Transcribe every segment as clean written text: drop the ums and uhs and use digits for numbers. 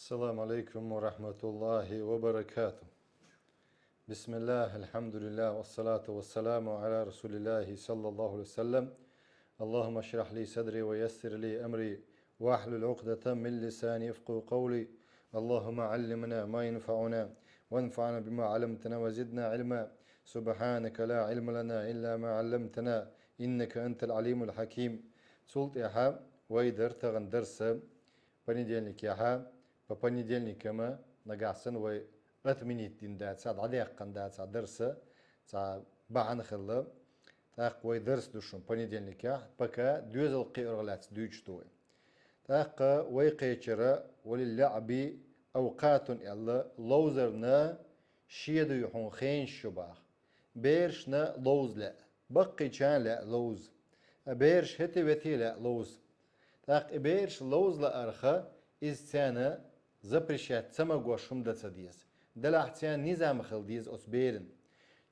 السلام عليكم ورحمة الله وبركاته. بسم الله، الحمد لله، والصلاة والسلام على رسول الله صلى الله عليه وسلم. اللهم اشرح لي صدري ويسر لي أمري واحلل عقدة من لساني يفقهوا قولي. اللهم علمنا ما ينفعنا وانفعنا بما علمتنا وزدنا علما. سبحانك لا علم لنا إلا ما علمتنا إنك أنت العليم الحكيم. سلط يحا ويدر تغن درس понедельник яха по понедельникам нагасен وي أثمنيت دين دات ساد عديق قن دات ساد درس سا بعن خلا تاق وي درس دوشون понедельник يح بكا دوزل قيرغلات دوجتوي تاق وي قيچرا وللعب أوقات يلا لوزرنا شيدو يحون خين شباخ بيرشنا لوز لا بقي كان لا لوز بيرش هتي وتي لا لوز так иберш лоузла арха из цена запрещать самогошум да цадиз. Далахтян низам хилдиз осберен.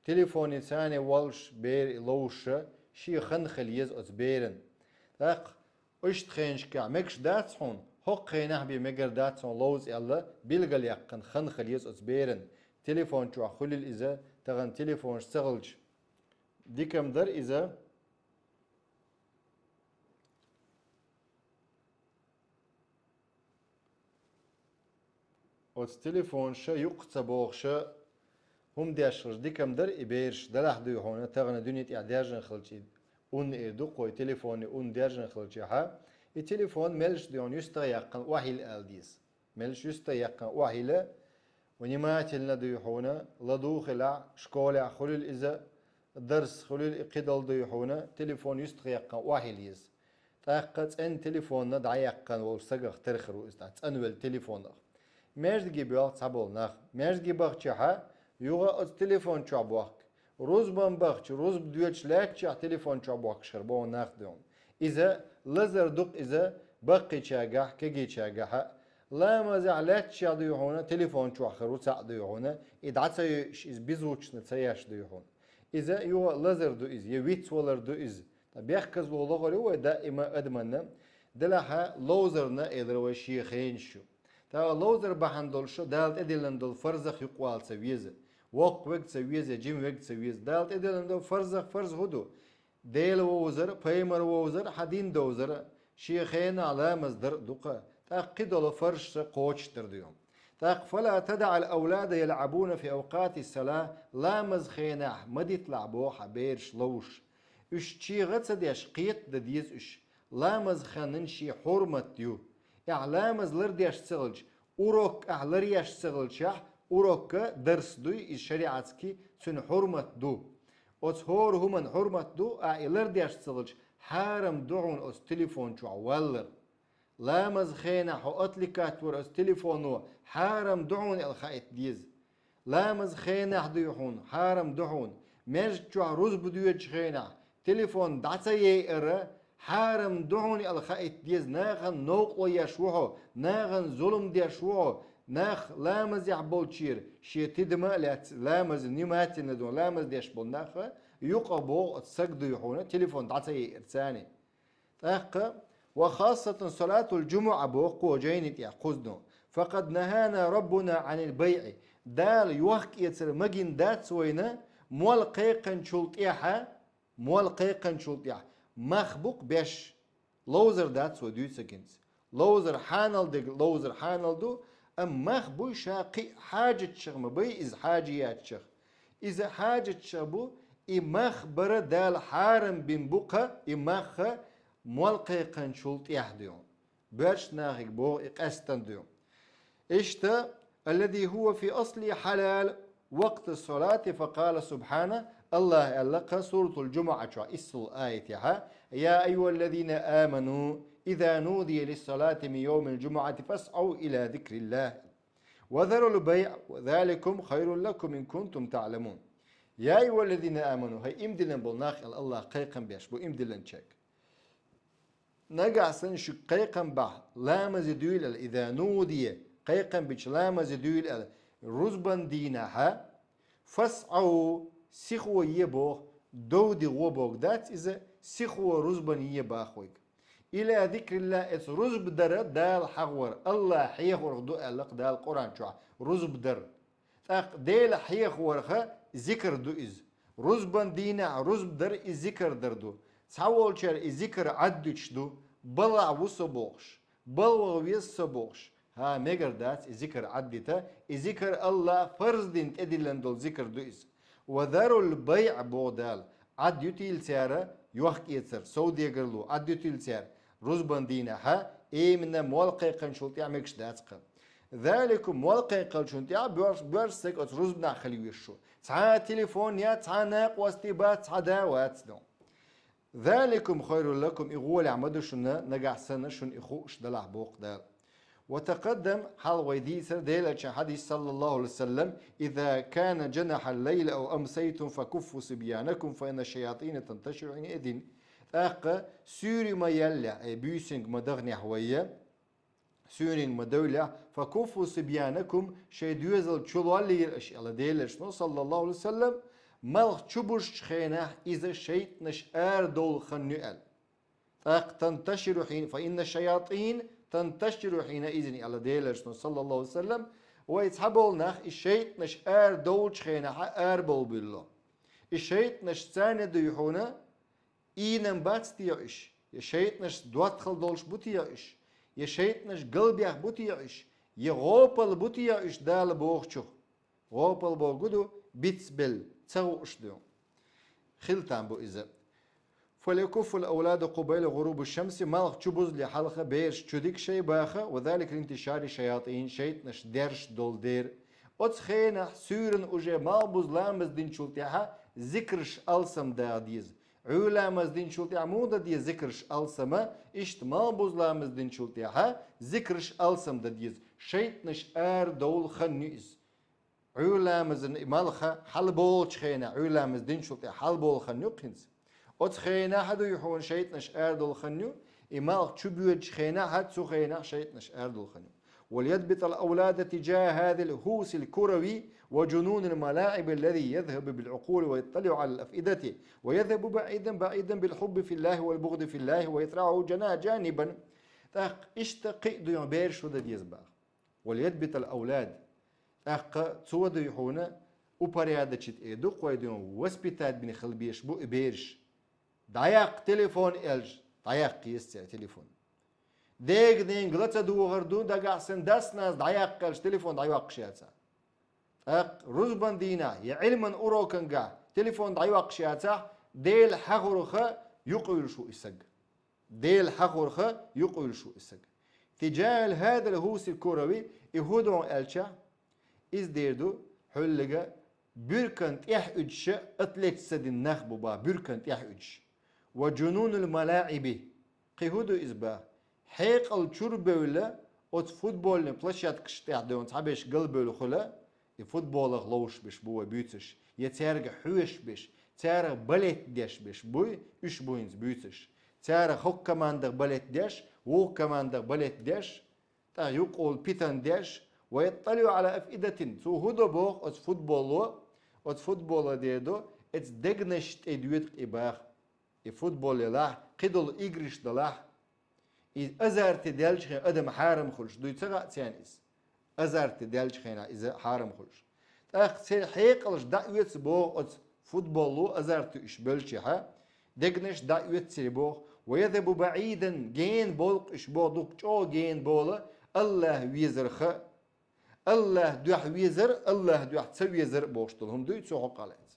Телефони цане walsh бер лоуша ши ханхилиз осберен. Так اشت خينشكا مكش داتسون حق خينه بي مگر داتسون لوز يلا بيلغل يقن خنخليز اسبيرن تليفون شو خلل اذا تغن تليفون شتغلش ديكم در اذا от телефон ша юқца боғша هم داشرش ديكم در إبيرش دلح دو هون تغنى دنيت إعداجن خلشي أون إدو قوي تليفوني أون داجن خلشي ها التليفون ملش ديون يستيقن وحيل ألديس ملش يستيقن وحيل ونمات لنا دو هون لدو خلع شكولع خلل إذا درس خلل إقدال دو هون تليفون يستيقن وحيليز تاقت أن تليفون دعيقن وسقخ ترخرو إستات أنول تليفون مرد gibi sabol nach merd gibi çaha yuga o telefon çabuk rozban bakç roz düçlek çah telefon çabuk şer bo nach diyorum iza lazer duk iza baqi çagah kegi çagah la ma za'lat çadı yuhuna telefon çuh xru sa'dı yuhuna id'atsa iz bizuçna tsayaş duyuhun iza yuga lazer du iz yevit solar du iz tabiah kaz lologori ve daima admanna dalaha lozerna edro şiixin şu تا لوزر بحندل شو دالت ادلندل فرزخ يقوال سويزه وق وقت سويزه جيم وقت سويز دالت ادلندل فرزخ فرز هدو ديل ووزر بيمر ووزر حدين دوزر شيخين على مصدر دقة تأكدوا الفرش قوش ترديهم تاق فلا تدع الأولاد يلعبون في أوقات الصلاة لا مزخينة مدي تلعبوا حبيرش لوش اش چي غتس ديش قيت دديز اش لا مزخنن شي حرمت ديو إعلام زلر ديش سغلج أوروك أعلر يش سغلجح أوروك درس دوي الشريعتكي سن حرمت دو أتهور همان حرمت دو أعلر ديش سغلج حارم دعون أس تليفون شو عوالر لا مزخينا حو أتلكات ور أس تليفونو حارم دعون الخائت ديز لا مزخينا حديحون حارم دعون مرج شو عروز بدوية خينا تليفون دعتا يأرى حارم دعوني الخائت ديز ناغن نوق ويشوحو ناغن ظلم ديشوحو ناخ لامز يعبول شير شيتي دماء لامز نيماتي ندون لامز ديش بول ناخ يقبو تسقدو يحونا تليفون دعتي إرساني تاق وخاصة صلاة الجمعة بوقو جينت يقصدو فقد نهانا ربنا عن البيع دال يوحك يتسر مجين دات سوينا مول قيقن شلطيحة مول قيقن شلطيحة مخبوق بيش لوزر دات سو دو سكنز لوزر حانل دي لوزر حانل دو ام مخبو شاقي حاجة شغم بي از حاجيات شغ إذا حاجة شغبو إي مخبر دال حارم بن بوقا إي مخ مولقي قنشولت يحديون برش ناغيك بو إقاستن ديون إشتا الذي هو في أصل حلال وقت الصلاة فقال سبحانه الله ألقى سورة الجمعة إسل آية يا أيها الذين آمنوا إذا نودي للصلاة من يوم الجمعة فاسعوا إلى ذكر الله وذروا البيع وذلكم خير لكم إن كنتم تعلمون يا أيها الذين آمنوا هي إمدلن بالناخ الله قيقا بيش بو إمدلن تشك نقع سنش قيقا بح لا مزدويل إذا نودي قيقا بيش لا مزدويل رزبا دينها فاسعوا سيخو يبوغ دودي غوبوغ دات إذا سيخو رزبان يباخوك إلى ذكر الله إس رز بدر دال حغور الله حيغور دو ألق دال قرآن شو رز بدر تاق ديل حيغور خا ذكر دو إز رز بندينا رز بدر ذكر دردو سحول شر ذكر عدش دو بلع وسبوخش بلع ويسبوخش ها ميجر دات ذكر عدتا ذكر الله فرض دين تدلن دول ذكر دو إز وذروا البيع بودال عد يتيل سعره يوخ يتسر سعودية قرلو عد يتيل سعر روز بندينا ها اي من موالقي قنشولتي عميكش داتقا ذلكم موالقي قنشولتي بورسك ات روز بنا خليوشو تسعى تليفون يا تسعى ناق واستيبات تسعى داوات دون ذلكم خير لكم إغول عمدو شنا نقع سنة شن إخوش دلع بوق دال وتقدم حال ويديسر ديل حديث صلى الله عليه وسلم إذا كان جنح الليل أو أمسيتم فكفوا صبيانكم فإن الشياطين تنتشر حينئذ أق سوري ما يلا أي بيسنج مدغني حوية سوري مدولة فكفوا صبيانكم شي دوزل تشلوالي الأشياء ديل صلى الله عليه وسلم ملخ تشبوش خينه إذا شيء نشأر دول خنؤل أق تنتشر حين فإن الشياطين تنتشر حينئذ على ديلرش صلى الله عليه وسلم ويتحبول نخ الشيط نش دولش خينا بول بالله الشيط نش ثاني ديحونا إينم باتستيعش الشيط نش دواتخل دولش بوتيعش الشيط نش قلبيخ بوتيعش يغوبل بوتيعش دال بوغشو غوبل بوغدو بيتسبل تسوش دو خلتان بو إذا فليكف الأولاد قبيل غروب الشمس مالخ تشبوز لحلقة بيرش تشديك شيء باخة وذلك لانتشار الشياطين شيطنش درش دول دير أتخينا سورن أجي مالبوز لامز دين شلتها ذكرش ألسم دا ديز علامز دين شلتها مودا دي ذكرش ألسم إشت مالبوز لامز دين شلتها ذكرش ألسم دا ديز شيطنش دول خنيز علامز مالخة حلبول تخينا علامز دين شلتها حلبول خنيقنز أتخينا حدو يحون شيطنش دول خنيو إمال تشبيوج خينا حد سخينا شيطنش دول خنيو وليضبط الأولاد تجاه هذا الهوس الكروي وجنون الملاعب الذي يذهب بالعقول ويطلع على الأفئدة ويذهب بعيدا بعيدا بالحب في الله والبغض في الله ويترعه جانبا اشتقي ديون بير شو دا ديزباغ وليضبط الأولاد تسود يحونا وبريادة شت إيدو قويدون وسبيتات بني خلبيش بو إبيرش دايق تليفون إلج دايق يستع تليفون ديق دين غلطة دو غردون داقع سن داس ناس دايق إلج تليفون دايق شياتا رزبان دينا يعلمن أوروكنغا تليفون دايق شياتا ديل حغرخة يقول شو إسق ديل حغرخة يقول شو إسق تجاه هذا الهوس الكروي يهودون إلشا إز ديردو حلقة بيركنت يحوج أتلت سد النخب با بيركنت يحوج وجنون الملاعب قيهودو إزبا حيق الشرب ولا أت فوتبول نبلشات كشتاع دون تعبش قلب ولا خلا الفوتبول غلوش بش بوا بيتش يتارج حوش بش تارج بلت ديش بش بوي إيش بوينز بيتش تارج خوك كمان دغ بلت ديش وو كمان دغ بلت ديش تا يقول بيتن ديش ويطلعوا على أفئدة سو هدو بوخ أت فوتبول ديدو اتس دغنشت ادويت إباخ الفوتبول لاح قدل إجريش دلاح أزارت دالش خين أدم حارم خلش دوي تغا تيانيس أزارت دالش خين إذا حارم خلش تأخ سير حيقلش دعويت بوخ أت فوتبولو أزارت إش بلشها دغنش دعويت سير بوخ ويذهب بعيدا جين بولق إش بوخ دوك جو جين بولا الله ويزرخ الله دوح ويزر الله دوح تسويزر بوشتلهم دوي تسوحو قالت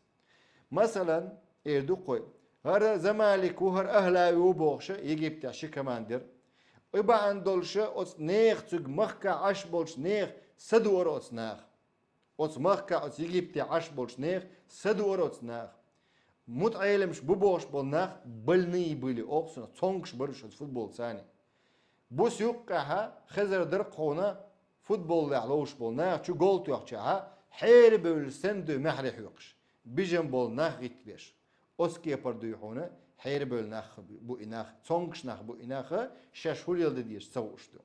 مثلا ايردو قوي هر زمالك وهر أهلا وبوخش يجيب تعشي كماندر ويبا عندولش أوت نيخ تج مخكا عش بولش نيخ سدور أوت ناخ أوت مخكا أوت يجيب تعش بولش نيخ سدور أوت ناخ متعلمش ببوش بول ناخ بلني بلي أوبسنا تونكش برش فوتبول ثاني بوس يقها خزر درقونا فوتبول لعلوش بول ناخ شو جول تيوخشها حير بولسندو محري حيوقش بيجن بول ناخ يتبيش أسكي بردو يحونا حير بول ناخ بو إناخ تونكش ناخ بو إناخ شاشول يلد ديش سوشتو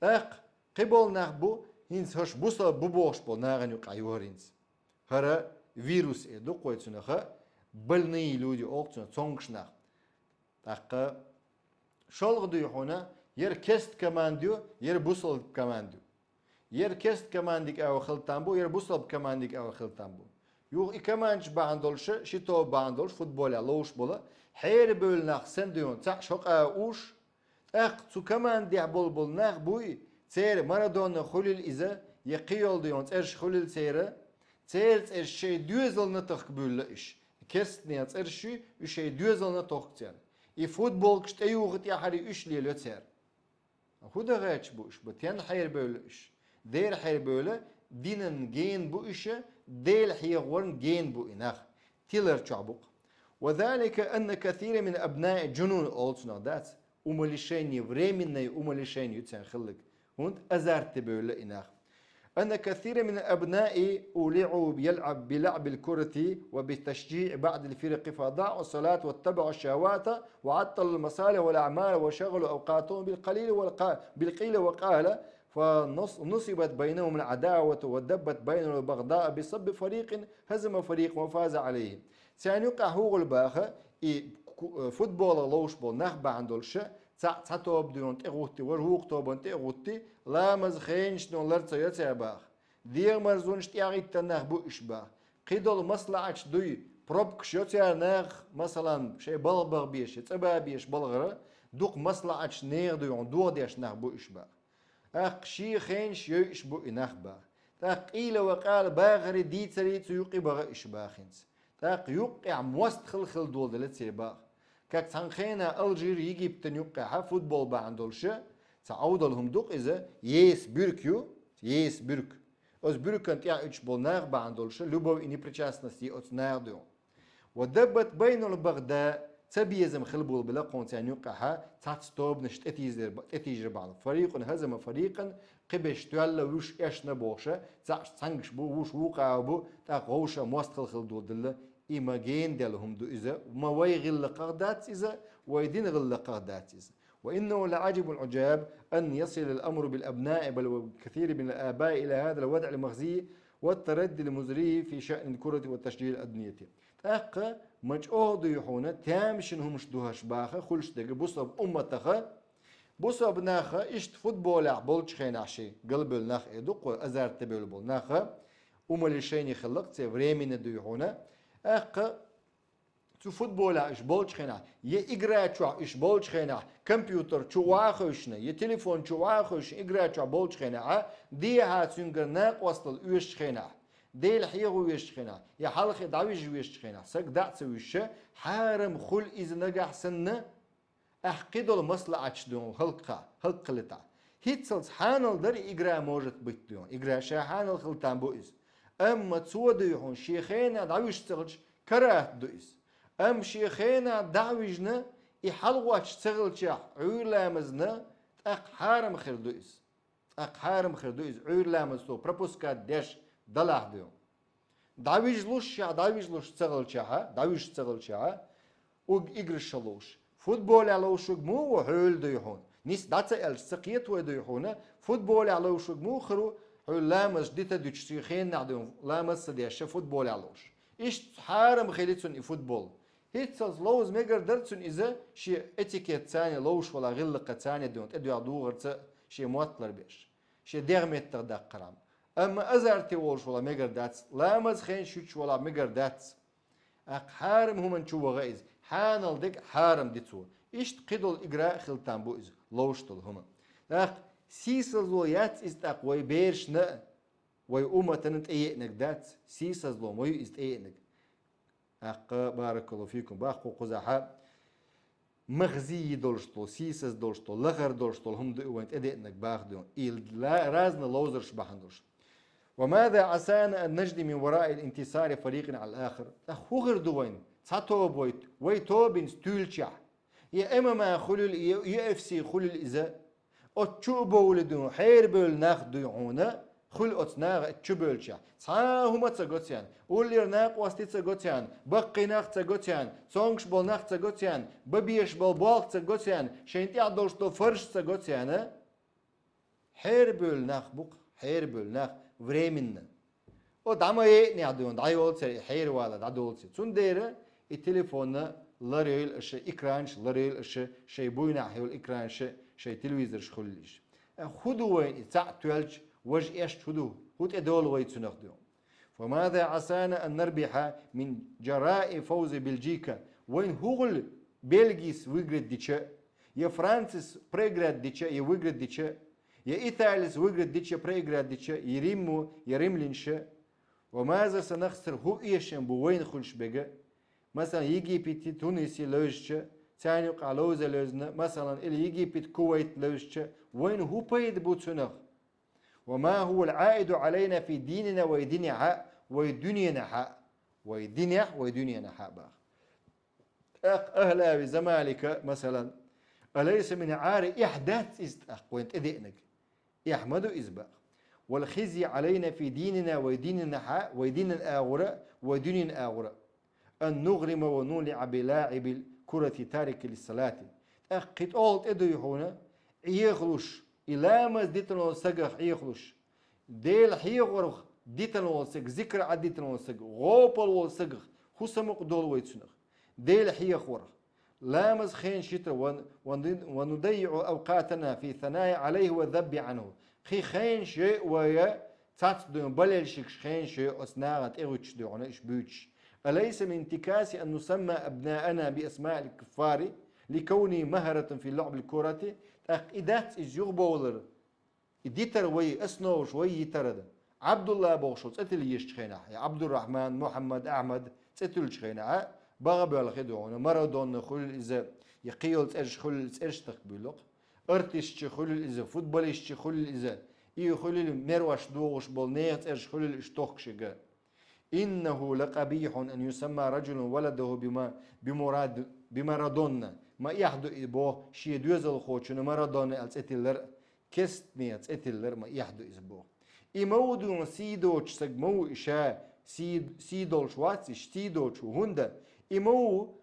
تاق قبول ناخ بو هينس هش بوصل ببوش بول ناغن يقع يورينس هرا فيروس إدو قويتسو ناخ بلني لودي أوقتسو تونكش ناخ تاق شلغ ديو هنا ير كست كمان ديو ير بوصل كمان ديو ير كست كمان ديك أو خلطان بو ير بوصل كمان ديك أو خلطان بو يو كمانش باندولش شتو باندولش فوتبول لوش بولا حير بول ناخ سنديون تاع شوق اوش اق تو كمان دي بول ناخ بوي تير مارادونا خليل إذا يقيول ديون تيرش خليل تيره تير تير شي دوزل نتخ بول إيش كست نيا تير شي دوزل نتخ تير I فوتبول كشت أيوغت يا حري إيش لي لتر هو ده غاتش بوش بتيان حير بول إيش دير حير بول دينن جين بو إيش ديل حيغورن جين بو إناخ تيلر تعبق وذلك أن كثير من أبناء جنون أولتنا دات أمليشيني وريميني أمليشيني يتسان خلق هونت أزارت بول إناخ أن كثير من الأبناء أولعوا يلعب بلعب الكرة وبتشجيع بعض الفرق فأضاعوا الصلاة واتبعوا الشهوات وعطلوا المصالح والأعمال وشغلوا أوقاتهم بالقيل وقال فنصبت بينهم العداوة ودبت بينهم البغضاء بسبب فريق هزم فريق وفاز عليه. سيعني يقع هو الباخة فوتبول لوش بول نخبة عندولش تعتوب دون تغوتي ورهوق توبن تغوتي لا مزخينش نون لرتsa يتسع باخ دير مرزونش تياغي تنخ بو إشباخ قيدول مصلعش دوي بروبكش يتسع نخ مثلا شي بلبغ بيش يتسبا بيش بلغرة دوق مصلعش نير دوي دور ديش نخ بو إشباخ أق شي خينش يش بو إنخ باخ تاق قيل وقال باغري دي تري تيوقي بغ إشباخينس تاق يوقع موست خلخل دول دلتسي باخ كاك تنخينا الجير يجيب تنيوقعها فوتبول باندولشة تعودلهم دوق إذا يس بيركيو يس بيرك أز بيركن تيا إتش بولناغ باندولشة لوبو إني بريتشاسنسي أتس ناردو ودبت بين البغداء تبيزم خلبول بلا قونت يوقعها تاتستوب نشت اتيجر بعض فريق هزم فريقا قبش تيالا وش إيش نبوشة تانكش بو وش وقع بو تاقوشة موستخل خلدول دل إما جين دلهم دو إذا وما ويغل قردات إذا ويدين غل قردات إذا وإنه لعجب العجاب أن يصل الأمر بالأبناء بل وكثير من الآباء إلى هذا الوضع المخزي والتردي المزري في شأن الكرة والتشجيع الأدنية تأقى مجأوه ضيحونا تامشنهم شدوهاش باخا خلش دقى بصب أمتخا بصب ناخا إشت فوتبول بولش خين عشي قلب الناخ إدوق وأزار تبيل بول ناخا أماليشين يخلق تفريمين ضيحونا أق تو فوتبول إيش بولش خنا يإجرا شو إيش بولش خنا كمبيوتر شو واخوشنا يتليفون شو واخوش إجرا شو بولش خنا دي هاتسونجر ناق وصل إيش خنا دي الحيغو إيش خنا يا حلقة دعويش إيش خنا سك دعت ويش حارم خل إذا نجح سنة أحقدوا المصلحة دون خلق لتا هيتسلز حانل در إجرا موجت بيتون إجرا شاحانل خلتان بوئز أما توديهون شيخينا دعويش تغلش كرات دوئز أم شيخينا دعويجنا يحلواتش تغلش عولامزنا أق حارم خير دوئز أق حارم خير دوئز عولامزتو برابوسكا ديش دلاح ديون دعويج لوش تغلشها دعويش تغلشها وإجرش شلوش فوتبول علوش مو وحول ديهون نيس داتا السقيت وديهونا فوتبول علوش مو خرو لامس ديتا دوتشيخين نعدون لامس ديش فوتبول علوش إيش حارم خليتون فوتبول هيتسز لوز ميجر درتون إذا شي اتيكيت ثاني لوش ولا غلقة ثانية دون ادو عدو شي موتلر بيش شي ديرمتر دقرام أما أزارتي وولش ولا ميجر داتس لامس خين شوتش ولا ميجر داتس أق حارم هم نشوف غايز حانل ديك حارم ديتو إيش تقيدوا الإجراء خلتان بوئز لوشتل هم أق سيسلو يات إستاق وي بيرش نا وي أمة تنت إيئنك دات سيسلو وي إست إيئنك أق بارك الله فيكم باقو قزحا مغزي دولشتل سيسز دولشتل لغر دولشتل هم دو وانت إيئنك باق دون إل رازنا لوزرش بحندوش وماذا عسانا أن نجد من وراء الانتصار فريق على الآخر أخوغر دوين تاتو بويت ويتوبين ستولشا يا إما ما خلل يا اف سي خلل إذا أتشوبو ولدون حير بول ناخدو يعونا خل أتناغ أتشوبولشا هما تساقوتيان أولير ناق واستي تساقوتيان بقي ناق تساقوتيان سونكش بول ناق تساقوتيان ببيش بول بالغ تساقوتيان شينتي عدوش تو فرش تساقوتيان حير بول ناق بوق حير بول ناق временно. От ама не адон, дай олце хейр вала, да долце. Цундера и телефона لريل الشيء إكرانش لريل الشيء شيء بوينا حيول إكرانش شيء تلفزيون خليش خدوا وين تعتولج وجه إيش خدوا هو تدول ويتسنخدوا. فماذا عسانا أن نربح من جراء فوز بلجيكا وين هو بلجيس ويجرد ديتشا يا فرانسيس بريجراد ديتشا يا ويجرد ديتشا يا إيطاليس ويجرد ديتشا بريجراد ديتشا يريملينشا. وماذا سنخسر هو إيشن بوين خلش بقى مثلا يجي بيت تونسي لوجتشا ثاني قالوزا لوزنا مثلا اللي يجي بيت كويت لوجتشا وين هو بيد بوتسنخ. وما هو العائد علينا في ديننا ويدنينا حق ويدنينا حق باخ أهلا بزمالك مثلا أليس من عار إحداث إستأخ وانت إذئنك يحمدوا إزباخ والخزي علينا في ديننا ويديننا حق ويدين الآغراء ودين الآغراء أن نغرم ونولع بلاعب الكرة تارك للصلاة أخت أولت إدو يحونا يخلش إلامز ديتن والسقخ يخلش ديل حيغرخ ديتن والسق ذكر عد ديتن والسق غوبل والسقخ خسمق دول ويتسنخ ديل حيغرخ لامز خين شتر ونضيع أوقاتنا في ثناء عليه والذب عنه خين شيء ويا تعتدون بللشك خين شيء أسناغت إغوش دعونا إش بيوتش. أليس من انتكاس أن نسمى أبناءنا بأسماء الكفار لكوني مهرة في لعب الكرة إدات إجيغبولر إديتر وي أسنوش وي يترد عبد الله بوشوت أتل يشتخينا عبد الرحمن محمد أحمد تتل شخينا بغبي على خدونا مارادونا خل إذا يقيل تأرش خل تأرش تقبلق أرتش خل إذا فوتبوليش خل إذا خل مروش دوغش بولنيغ تأرش خل الاشتوخشجا. إنه لقبيح أن يسمى رجل ولده بمارادونا ما يحدو إبوه شي دوزل خوشن مارادونا أتلر كستني أتلر ما يحدو إبوه إمودو سيدوش سجمو إشاء سيدولش واتش سيدوش وهندا إمو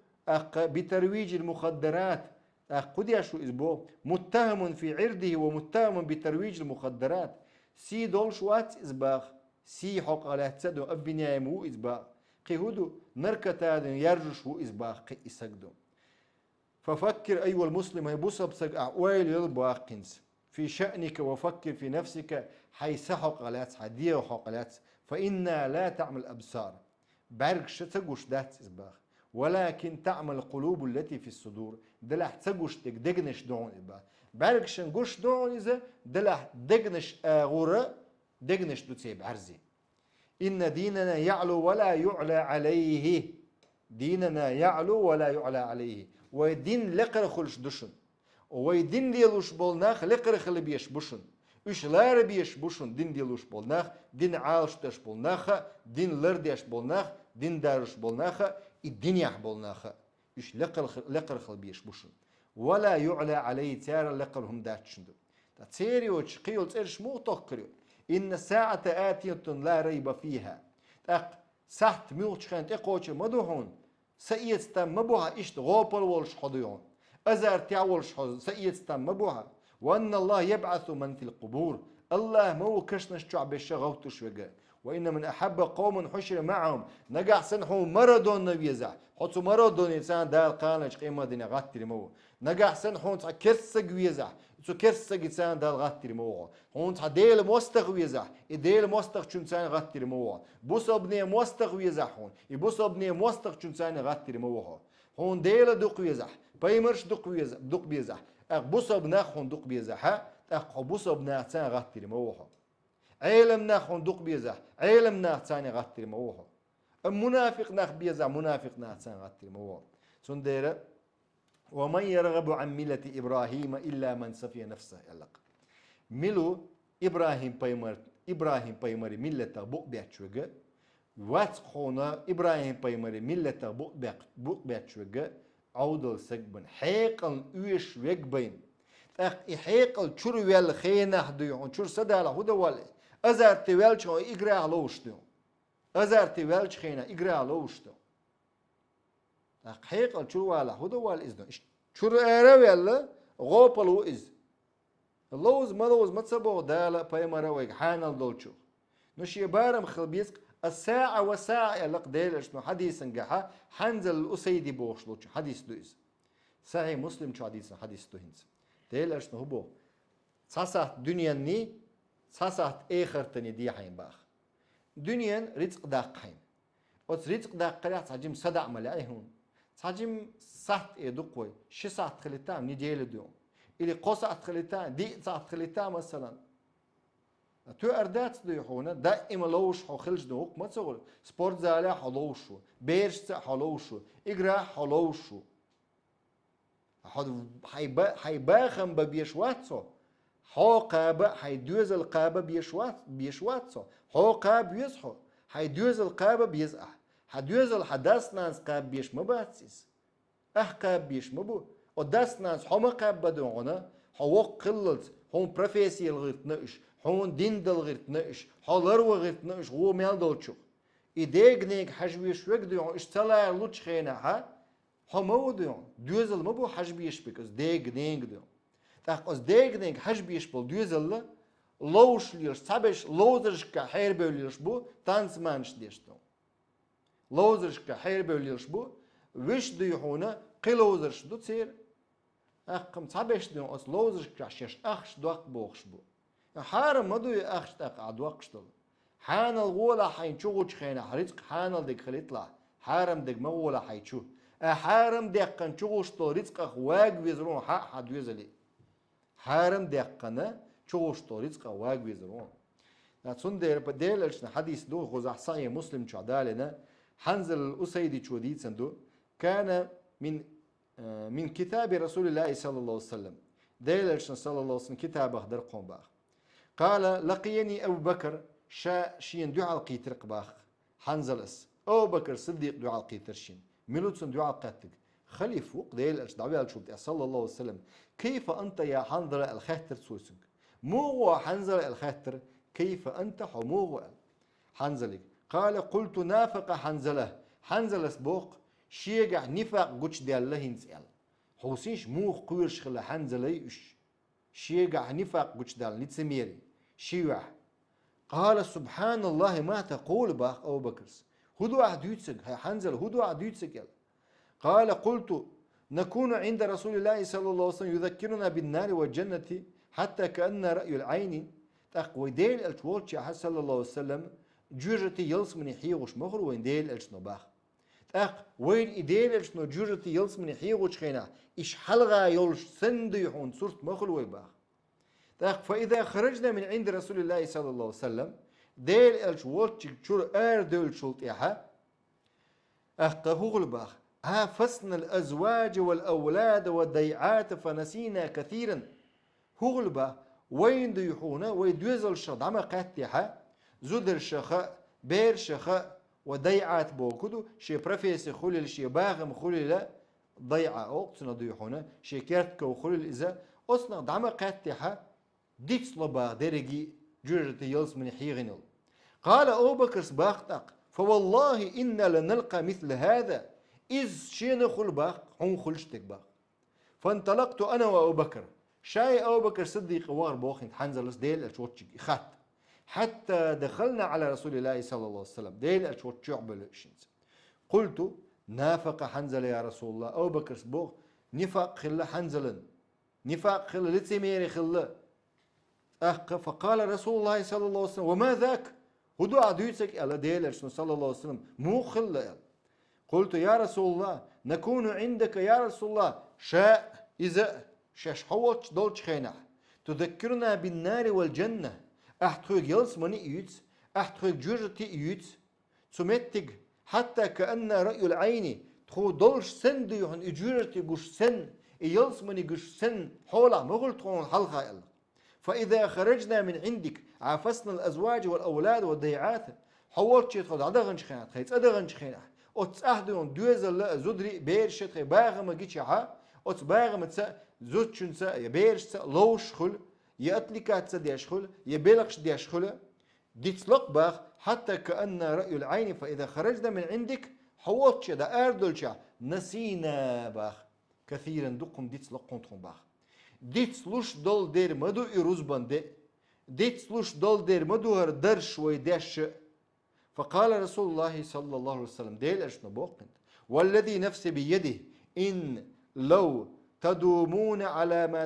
بترويج المخدرات قد يشو إسبوع متهم في عرضه ومتهم بترويج المخدرات سيدولش واتش إسباخ سي حق على تسدو أبنياء مو إسباخ قيهودو نركتاد يرجش هو إسباخ قي إساقدو. ففكر أيها المسلم هيبوس بسق أعوال يلباقنس في شأنك وفكر في نفسك حيث حق على حديه حق على فإنا لا تعمل أبصار برقش تقوش دات إسباخ ولكن تعمل القلوب التي في الصدور دلح تقوش دقنش دون إبا برقش نقوش دون إذا دلح دقنش آغورة دقنش دوتسيب عرزي. إن ديننا يعلو ولا يعلى عليه ديننا يعلو ولا يعلى عليه ويدين لقر خلش دشن ويدين ديلوش بولناخ لقر خل بيش بوشن إيش لار بيش بوشن دين ديلوش بولناخ دين عالش دش بولناخ دين لرديش بولناخ دين دارش بولناخ الدنيا بولناخ إيش لقر خل بيش بوشن ولا يعلى عليه تيار لقر هم داتشندو تيري وتشقيل تيرش مو تقريو إن الساعة آتية لا ريب فيها سحت ميوتش خانت إقوتش مدوحون سيستم مبوها إشت غوبل والش حضيون أزار تعولش حض سيستم مبوها وأن الله يبعث من في القبور الله مو كشنش شعب الشغوتش وقا وإن من أحب قوم حشر معهم نقع سنحو مردون نبيزع حتى مردون إنسان دار قانش قيمة دينا غاتري مو نقع سنحو كرسق ويزع تو كرسق إنسان دار غاتري مو هون ديل مستغ ويزع ديل مستغ إنسان غاتري مو بوس ابني مستغ ويزع هون يبوس ابني مستغ إنسان غاتري مو هون ديل دق ويزع بايمرش دق ويزع دق بيزع بوس ابناخ هون دق بيزع ها بوس ابناخ إنسان غاتري مو علم ناخ دق بيزح علم ناخ ثاني غاتري موه منافق ناخ بيزح منافق ناخ ثاني غاتري موه سندير ومن يرغب عن ملة إبراهيم إلا من سفي نفسه يلق ملو إبراهيم بايمر ملة بق بيتشوغ واتخونا إبراهيم بايمر ملة بق بيتشوغ عودل سجبن حيقل ويش ويقبين حيقل شور ويل خينه ديون شور سداله هو دوالي أزار تيوالش هو إجراء لوشتو أزار تيوالش خينا إجراء لوشتو حقيقة شو والا هو دوال إزنا شو رأي ولا غوبلو إز اللوز ما تسبوا دالا باي مرويك حانل دولشو نشي بارم خلبيسك الساعة والساعة يلق ديل اشنو حديث نجحا حنزل الأسيدي بوشلوش حديث دويز صحيح مسلم شو حديث دوهنز ديل اشنو هبو صاصات دنيا ني صاصات آخرتني دي حين باخ دنيا رزق داق حين رزق داق قريات تعجم صدع ملايهون تعجم صحت دقوي شي صحت خليتام ني ديل دوم اللي قصعت خليتام دي صحت خليتام مثلا تو اردات ديحونا دائما لوش حو خلج دوق ما تقول سبورت زالة حلوشو بيرش حلوشو اجرا حلوشو حيباخم ببيشواتسو حو قابة حيدوز القابة بيشواتسو حو قاب يصحو حيدوز القابة بيزقح حدوز الحداس ناس قاب بيش مباتسيس قاب بيش مبو وداس ناس حما قاب بدوغنا حو قلت هم بروفيسي الغيط نقش هون دين دل غيرت نقش حالر وغيرت نقش هو مال دلشو إيديك نيك حجبيش وقديون اشتلا لوتش خينا ها حمو ديون دوزل مبو حجبيش بك از ديك نيك ديون تاق از ديك نيك حجبيش بل دوزل لوش ليش سابش لوزرش كحير بوليش بو تانس مانش ديشتو لوزرش كحير بوليش بو وش ديونا قلوزرش دو تصير أقم سابش ديون از لوزرش كحشيش أخش دوق بوخش بو حارم مدو أخشتاق عدوقشتل حان الغولا حين شوغوش خينا حريتك حان الدك خليطلا حارم دك مغولا حيشو حارم دقن شوغوشتل رزق أخواق ويزرون حد ويزلي حارم دقنا شوغوشتل رزق أخواق ويزرون نتسون دير بديل الشنا حديث دو غزح صحيح مسلم شعدالنا حنزل الأسيدي شوديد سندو كان من كتاب رسول الله صلى الله عليه وسلم ديل الشنا صلى الله عليه وسلم كتاب أخدر قوم باخ قال لقيني أبو بكر شين دعاء القيتر قباخ حنزلس أبو بكر صديق دعاء القيتر شين ملوتسن دعاء قاتك خليف وق ديل دعوة الشوبت صلى الله عليه وسلم كيف أنت يا حنظلة الخاتر سوسك مو حنظلة الخاتر كيف أنت حمو حنزلك قال قلت نافق حنزلة حنزلس بوق شيقع نفاق قوش دي الله ينسأل حوسيش مو قويرش خلا حنزلة يش شيقع نفاق قوش دي الله نتسميري شيوع قال سبحان الله ما تقول باخ أبو بكر هدو عديتسك حنزل هدو عديتسك قال قلت نكون عند رسول الله صلى الله عليه وسلم يذكرنا بالنار والجنة حتى كأن رأي العين تقوي ديل التولتش صلى الله عليه وسلم جوجتي يلس من حيوش مخر وين ديل الشنو باخ وين إديل الشنو جوجتي يلس من حيوش خينا إيش حلغة يلش سنديحون صورت مخر وين باخ فإذا خرجنا من عند رسول الله صلى الله عليه وسلم ديل الشولتش شور دول شولت إيها هو باخ عافسنا الأزواج والأولاد والضيعات فنسينا كثيرا هو باخ وين ديحونا ويدوزل الشرط عما قاتيها زودر شخاء بير شخاء وضيعات بوكدو شي برفيس خلل شي باغم خلل ضيعة أوقتنا ديحونا شي كيرتكو خلل إذا أصنا دعما قاتيها ديكس لبا درجي جرت يلس من حيغنل قال أبو بكر باختق فوالله إنا لنلقى مثل هذا إذ شين خل باق هم خلشتك باق فانطلقت أنا وأبو بكر شاي أبو بكر صديق وار بوخن حنزلس ديل أشوتشي خات حتى دخلنا على رسول الله صلى الله عليه وسلم ديل أشوتشي عبلشنز قلت نافق حنزل يا رسول الله أبو بكر بوخ نفاق خلا حنزلا نفاق خلا لتسميري خلا فقال رسول الله صلى الله عليه وسلم وما ذاك هدو عدويتك على ديل صلى الله عليه وسلم مو خلا قلت يا رسول الله نكون عندك يا رسول الله شاء إذا شاش حوالش دولش خينح تذكرنا بالنار والجنة أحتخوك يلس مني إيوتس أحتخوك جوجتي إيوتس تمتك حتى كأن رأي العين تخو دولش سن ديوهن إجورتي قش سن يلس مني قش سن حولا مغل تخون حلقة يلا فإذا خرجنا من عندك عافسنا الأزواج والأولاد والضيعات حوالش يتخذ عدغنش خينات خيتس أدغنش خينح أتأهدون دوزل زودري بيرشت باغم جيتشها أتباغم تسا زوتشن سا يبيرش سا لوش خل يأتلكات سا ديش خل يبلغش ديش خل ديتسلق باغ حتى كأن رأي العين فإذا خرجنا من عندك حوالش دا أردلشا نسينا باغ كثيرا دقم ديتسلق كونتهم باغ ديتسلوش دول دير مدو إروز بند ديتسلوش دول دير مدو هر درش ويدش فقال رسول الله صلى الله عليه وسلم ديل اشنو بوقنت والذي نفسي بيده إن لو تدومون على ما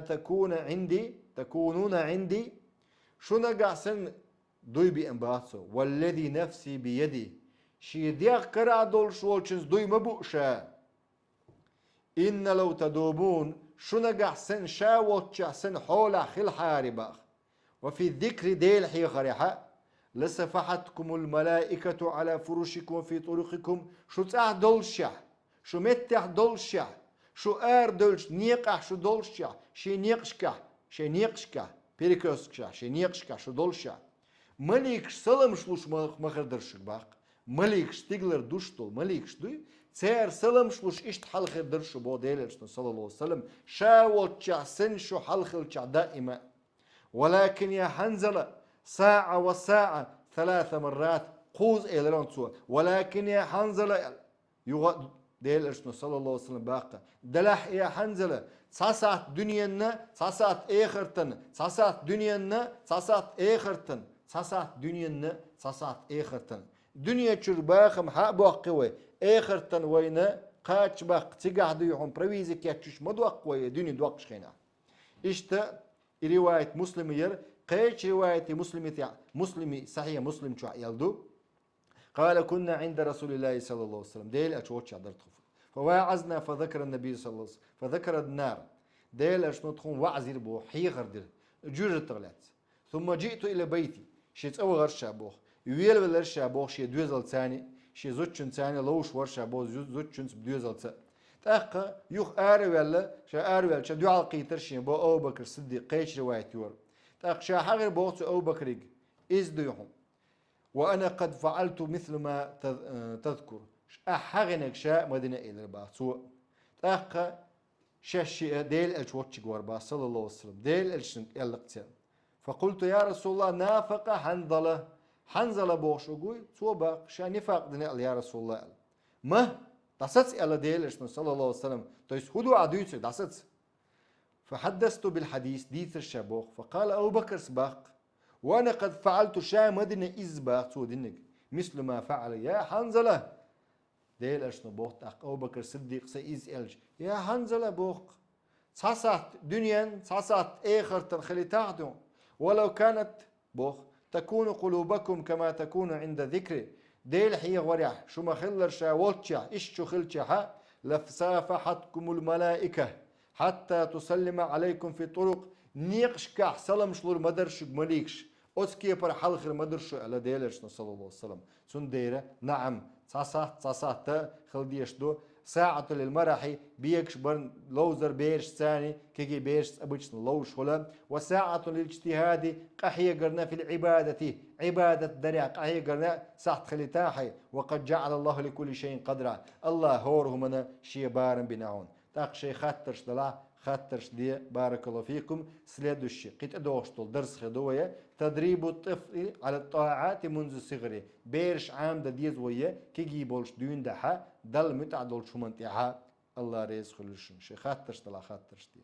تكونون عندي شو نقعسن دوي بإنباتسو والذي نفسي بيدي شي ديغ كرا دول شولشنز دوي مبوشا إن لو تدوبون شو نقعسن شاوتشعسن حول خل حارباخ وفي الذكر ديل حي خريحة لسفحتكم الملائكة على فرشكم وفي طرقكم شو تاع دولشع شو متع دولشع شو دولش نيقع شو دولشع شي نيقشكع بيريكوسكشع شي نيقشكع شو دولشع مليكش سلم شلوش مخردرشك باق مليكش تيغلر دوشتول مليكش دوي تسير سلم شلوش اشت حلخ درشو بو ديلرشن صلى الله عليه وسلم شاوتشع سن شو حلخلشع دائما ولكن يا حنزلة ساعة وساعة 3 مرات قوز إلرون سوا ولكن يا حنزلة يغاد ديل إرشنا صلى الله عليه وسلم باقة دلح يا حنزلة ساسات دنيانا ساسات آخرتن ساسات دنيانا ساسات آخرتن ساسات دنيانا ساسات آخرتن دنيا شرباخم حق باقوي آخرتن وينا قاتش باق تيقع ديوهم برويزك ياتش مدوق ويا دنيا دوقش خينا إشتا رواية مسلم ير قيش رواية مسلمي صحيح مسلم شو يلدو قال كنا عند رسول الله صلى الله عليه وسلم ديل أشوتش عدرت خفر فواعزنا فذكر النبي صلى الله عليه وسلم فذكر النار ديل أشنو تخون وعزير بو حيغر ديل جور تغلات ثم جئت إلى بيتي شيت أو غير شابوخ يويل ولا شابوخ شي دوزل ثاني شي زوتشن ثاني لوش ور شابوخ زوتشن بدوزل ثاني تأخ يخ ولا شا ولا شا دعاء قيتر شي بو أو بكر صديق قيش رواية يور تأخ شا حغر بوغت أو بكريق إز ديوهم وأنا قد فعلت مثل ما تذكر أحغنك شاء مدينة إلى الباسوء تأخ شاشي ديل الشوتش قربا صلى الله عليه وسلم ديل الشنك يلقتين فقلت يا رسول الله نافق حنظلة بوش وقوي صوبا شا نفاق دنيا يا رسول الله ما داسets ألا ديلش صلى الله عليه وسلم تويس هدو عدويت داسets فحدثت بالحديث ديت الشابوخ فقال أبو بكر سباق وأنا قد فعلت شا مدينة إزباق تو دينك مثل ما فعل يا حنظلة ديلش نبوخ أبو بكر صديق سيز إلش يا حنظلة بوخ صاصات دنيا صاصات آخر تنخلي تعدو ولو كانت بوخ تكون قلوبكم كما تكون عند ذكر ديل حي ورع شو ما خلر شا والتشا إيش شو خلتشا لفسافحتكم الملائكة حتى تسلم عليكم في طرق نيقشكح سلم شلور مدرشك مليكش أسكي بر حلخر مدرشو على ديلش صلى الله عليه وسلم سن ديرة نعم صاصات خلديش دو ساعة للمرحي بيكش برن لوزر بيرش ثاني كي بيرش أبوش لوش هلا وساعة للاجتهاد قحية قرنا في العبادة عبادة درع قحية قرنا ساعة خليتاحي وقد جعل الله لكل شيء قدرا الله هوره من شي بارن بناون تاق شي خطرش دلا خطرش دي بارك الله فيكم سليدوشي قيت ادوشتول درس خدوية تدريب الطفل على الطاعات منذ صغره بيرش عام دا ديز ويا كي بولش دون دحا دل متعدل شو منتعها الله ريز خلوشن شي خطرش دلا خطرش دي